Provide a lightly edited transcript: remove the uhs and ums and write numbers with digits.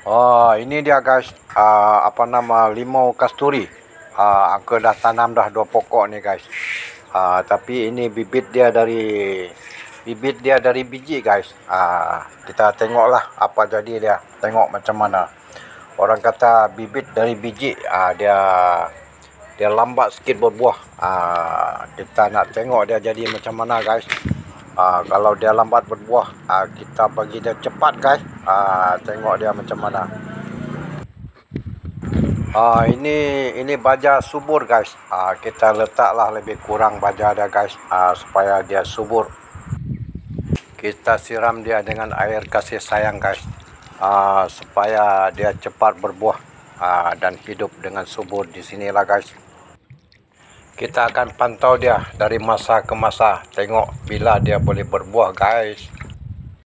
Oh, ini dia guys, apa nama, limau kasturi. Aku dah tanam dah 2 pokok ni guys. Tapi ini bibit dia dari biji guys. Kita tengoklah apa jadi dia. Tengok macam mana. Orang kata bibit dari biji, dia lambat sikit berbuah. Kita nak tengok dia jadi macam mana guys. Kalau dia lambat berbuah, kita bagi dia cepat guys. Tengok dia macam mana. Ini baja subur guys. Kita letaklah lebih kurang baja dia guys, supaya dia subur. Kita siram dia dengan air kasih sayang guys, supaya dia cepat berbuah dan hidup dengan subur di sinilah guys. Kita akan pantau dia dari masa ke masa, tengok bila dia boleh berbuah guys.